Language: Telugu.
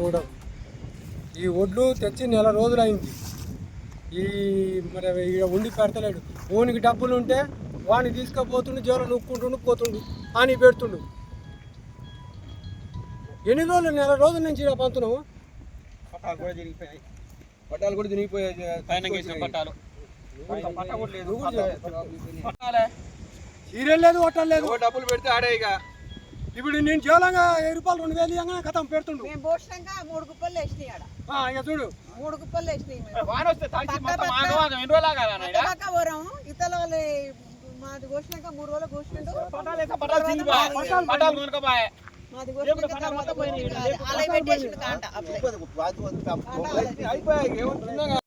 కూడా ఈ ఒడ్లు తెచ్చి నెల రోజులు అయింది. ఈ మరి ఇక ఉండి పెడతలేడు. ఓనికి డబ్బులు ఉంటే వాడిని తీసుకుపోతుండు, జోలో నొక్కుంటుండు, పోతుండు అని పెడుతుండు. ఎన్ని రోజులు, నెల రోజుల నుంచి ఇలా పంతున్నాము. పట్టాలు కూడా తిరిగిపోయాయి. సీరియల్ లేదు, హోటల్ లేదు. డబ్బులు పెడితే ఆడే. ఇక ఇప్పుడు నేను జోలంగా 1000 రూపాయలు 2000 ఇవ్వగానే కథం పెడుతుండు. మేము పోషణంగా 3 కుప్పలు వేసినాయి ఆడ. ఇక చూడు 3 కుప్పలు వేసినాయి. పోరాము ఇతల వాళ్ళు మాది పోషణంగా 3 రోజులు కూర్చుండు. మాది పోషణంగా తర్వాత అలా పెట్టేసిండు కాంట. అయిపోయాయి.